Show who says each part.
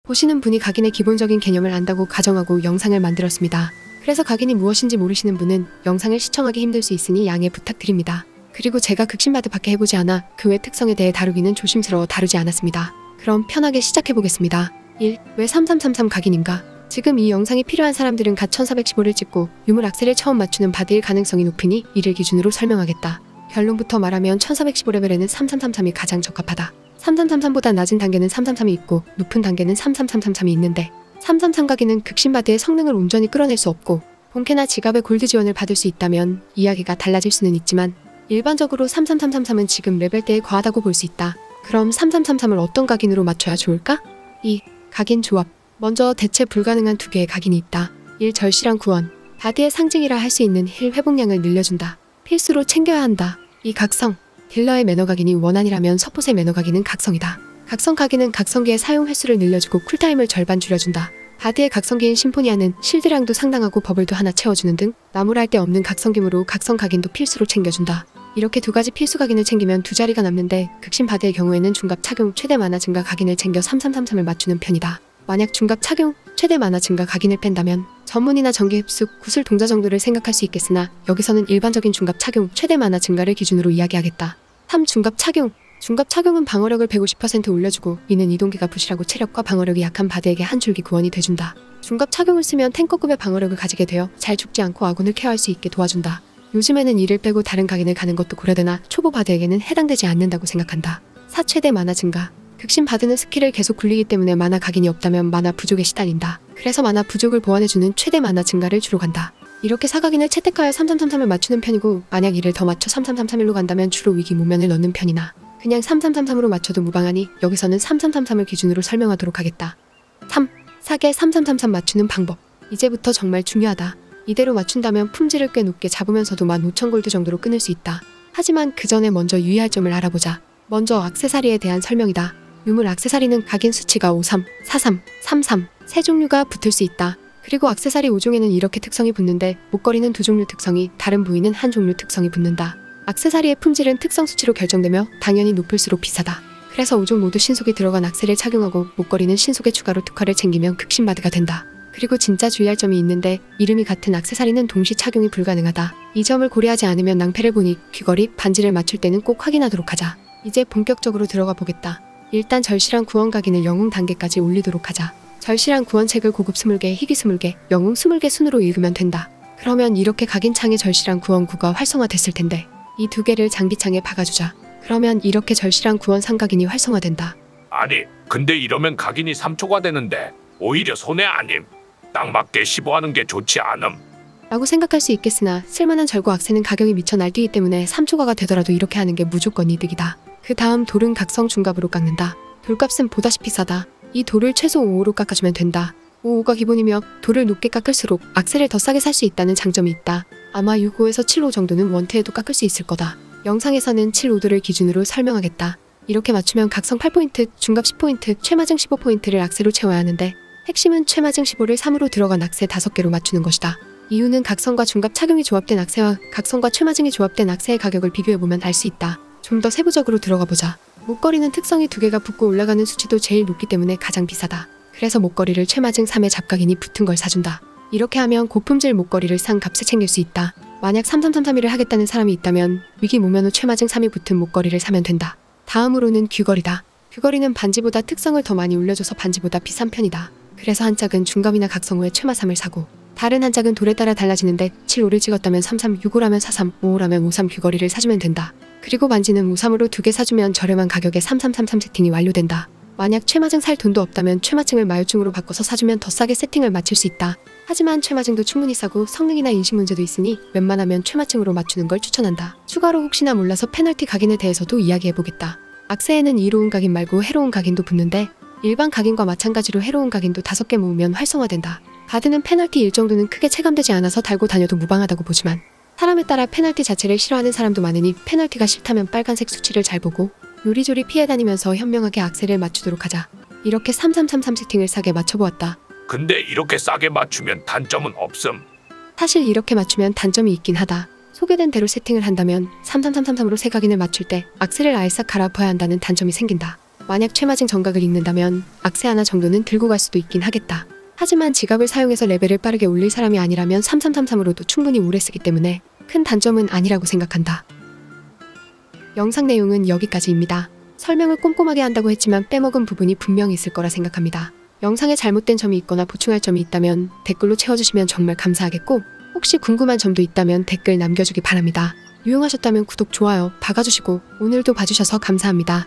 Speaker 1: 보시는 분이 각인의 기본적인 개념을 안다고 가정하고 영상을 만들었습니다. 그래서 각인이 무엇인지 모르시는 분은 영상을 시청하기 힘들 수 있으니 양해 부탁드립니다. 그리고 제가 극신바드 밖에 해보지 않아 그 외 특성에 대해 다루기는 조심스러워 다루지 않았습니다. 그럼 편하게 시작해보겠습니다. 1. 왜 3333 각인인가? 지금 이 영상이 필요한 사람들은 갓 1415를 찍고 유물 악셀을 처음 맞추는 바드일 가능성이 높으니 이를 기준으로 설명하겠다. 결론부터 말하면 1415레벨에는 3333이 가장 적합하다. 3333보다 낮은 단계는 333이 있고 높은 단계는 33333이 있는데 333 각인은 극신바드의 성능을 온전히 끌어낼 수 없고 본캐나 지갑의 골드 지원을 받을 수 있다면 이야기가 달라질 수는 있지만 일반적으로 33333은 지금 레벨대에 과하다고 볼 수 있다. 그럼 3333을 어떤 각인으로 맞춰야 좋을까? 2. 각인 조합. 먼저 대체 불가능한 두 개의 각인이 있다. 1. 절실한 구원. 바드의 상징이라 할 수 있는 힐 회복량을 늘려준다. 필수로 챙겨야 한다. 2. 각성. 딜러의 매너 각인이 원한이라면 서폿의 매너 각인은 각성이다. 각성 각인은 각성기의 사용 횟수를 늘려주고 쿨타임을 절반 줄여준다. 바드의 각성기인 심포니아는 실드량도 상당하고 버블도 하나 채워주는 등 나무랄 데 없는 각성기무로 각성 각인도 필수로 챙겨준다. 이렇게 두 가지 필수 각인을 챙기면 두 자리가 남는데 극신 바드의 경우에는 중갑 착용 최대 만화 증가 각인을 챙겨 3333을 맞추는 편이다. 만약 중갑 착용 최대 만화 증가 각인을 뺀다면 전문이나 전기 흡수, 구슬 동자 정도를 생각할 수 있겠으나 여기서는 일반적인 중갑 착용 최대 만화 증가를 기준으로 이야기하겠다. 3. 중갑 착용. 중갑 착용은 방어력을 150% 올려주고 이는 이동기가 부실하고 체력과 방어력이 약한 바드에게 한 줄기 구원이 돼준다. 중갑 착용을 쓰면 탱커급의 방어력을 가지게 되어 잘 죽지 않고 아군을 케어할 수 있게 도와준다. 요즘에는 이를 빼고 다른 각인을 가는 것도 고려되나 초보 바드에게는 해당되지 않는다고 생각한다. 4. 최대 만화 증가. 극신 바드는 스킬을 계속 굴리기 때문에 만화 각인이 없다면 만화 부족에 시달린다. 그래서 만화 부족을 보완해주는 최대 만화 증가를 주로 간다. 이렇게 사각인을 채택하여 3333을 맞추는 편이고 만약 이를 더 맞춰 3331로 간다면 주로 위기 무면을 넣는 편이나 그냥 3333으로 맞춰도 무방하니 여기서는 3333을 기준으로 설명하도록 하겠다. 3. 사계 3333 맞추는 방법. 이제부터 정말 중요하다. 이대로 맞춘다면 품질을 꽤 높게 잡으면서도 15,000골드 정도로 끊을 수 있다. 하지만 그 전에 먼저 유의할 점을 알아보자. 먼저 액세서리에 대한 설명이다. 유물 액세서리는 각인 수치가 53, 43, 33 세 종류가 붙을 수 있다. 그리고 액세서리 5종에는 이렇게 특성이 붙는데 목걸이는 2종류 특성이, 다른 부위는 한 종류 특성이 붙는다. 액세서리의 품질은 특성 수치로 결정되며 당연히 높을수록 비싸다. 그래서 5종 모두 신속이 들어간 액세를 착용하고 목걸이는 신속에 추가로 특화를 챙기면 극신바드가 된다. 그리고 진짜 주의할 점이 있는데 이름이 같은 액세서리는 동시 착용이 불가능하다. 이 점을 고려하지 않으면 낭패를 보니 귀걸이, 반지를 맞출 때는 꼭 확인하도록 하자. 이제 본격적으로 들어가 보겠다. 일단 절실한 구원 각인을 영웅 단계까지 올리도록 하자. 절실한 구원책을 고급 20개, 희귀 20개, 영웅 20개 순으로 읽으면 된다. 그러면 이렇게 각인창에 절실한 구원구가 활성화됐을 텐데 이 두 개를 장비창에 박아주자. 그러면 이렇게 절실한 구원 상각인이 활성화된다.
Speaker 2: 아니 근데 이러면 각인이 3초가 되는데 오히려 손해 아님. 딱 맞게 15하는 게 좋지 않음
Speaker 1: 라고 생각할 수 있겠으나 쓸만한 절고 악세는 가격이 미쳐 날뛰기 때문에 3초가가 되더라도 이렇게 하는 게 무조건 이득이다. 그 다음 돌은 각성 중갑으로 깎는다. 돌값은 보다시피 싸다. 이 돌을 최소 5호로 깎아주면 된다. 5호가 기본이며 돌을 높게 깎을수록 악세를 더 싸게 살 수 있다는 장점이 있다. 아마 6호에서 7호 정도는 원태에도 깎을 수 있을 거다. 영상에서는 7호도를 기준으로 설명하겠다. 이렇게 맞추면 각성 8포인트, 중갑 10포인트, 최마증 15포인트를 악세로 채워야 하는데 핵심은 최마증 15를 3으로 들어간 악세 5개로 맞추는 것이다. 이유는 각성과 중갑 착용이 조합된 악세와 각성과 최마증이 조합된 악세의 가격을 비교해보면 알 수 있다. 좀 더 세부적으로 들어가보자. 목걸이는 특성이 2개가 붙고 올라가는 수치도 제일 높기 때문에 가장 비싸다. 그래서 목걸이를 최마증 3의 잡각인이 붙은 걸 사준다. 이렇게 하면 고품질 목걸이를 산 값에 챙길 수 있다. 만약 3333일을 하겠다는 사람이 있다면 위기 무면 후 최마증 3이 붙은 목걸이를 사면 된다. 다음으로는 귀걸이다. 귀걸이는 반지보다 특성을 더 많이 올려줘서 반지보다 비싼 편이다. 그래서 한 짝은 중갑이나 각성 후에 최마 3을 사고 다른 한 짝은 돌에 따라 달라지는데 7호를 찍었다면 33, 6호라면 43, 5호라면 53 귀걸이를 사주면 된다. 그리고 반지는 53으로 2개 사주면 저렴한 가격에 3333 세팅이 완료된다. 만약 최마증 살 돈도 없다면 최마증을 마요증으로 바꿔서 사주면 더 싸게 세팅을 마칠 수 있다. 하지만 최마증도 충분히 싸고 성능이나 인식 문제도 있으니 웬만하면 최마증으로 맞추는 걸 추천한다. 추가로 혹시나 몰라서 페널티 각인에 대해서도 이야기해보겠다. 악세에는 이로운 각인 말고 해로운 각인도 붙는데 일반 각인과 마찬가지로 해로운 각인도 5개 모으면 활성화된다. 바드는 페널티 일 정도는 크게 체감되지 않아서 달고 다녀도 무방하다고 보지만 사람에 따라 페널티 자체를 싫어하는 사람도 많으니 페널티가 싫다면 빨간색 수치를 잘 보고 요리조리 피해 다니면서 현명하게 악세를 맞추도록 하자. 이렇게 3333 세팅을 싸게 맞춰보았다.
Speaker 2: 근데 이렇게 싸게 맞추면 단점은 없음.
Speaker 1: 사실 이렇게 맞추면 단점이 있긴 하다. 소개된 대로 세팅을 한다면 33333으로 세 각인을 맞출 때 악세를 아예 싹 갈아엎어야 한다는 단점이 생긴다. 만약 최마징 정각을 읽는다면 악세 하나 정도는 들고 갈 수도 있긴 하겠다. 하지만 지갑을 사용해서 레벨을 빠르게 올릴 사람이 아니라면 3333으로도 충분히 오래 쓰기 때문에 큰 단점은 아니라고 생각한다. 영상 내용은 여기까지입니다. 설명을 꼼꼼하게 한다고 했지만 빼먹은 부분이 분명히 있을 거라 생각합니다. 영상에 잘못된 점이 있거나 보충할 점이 있다면 댓글로 채워주시면 정말 감사하겠고, 혹시 궁금한 점도 있다면 댓글 남겨주기 바랍니다. 유용하셨다면 구독, 좋아요 박아주시고 오늘도 봐주셔서 감사합니다.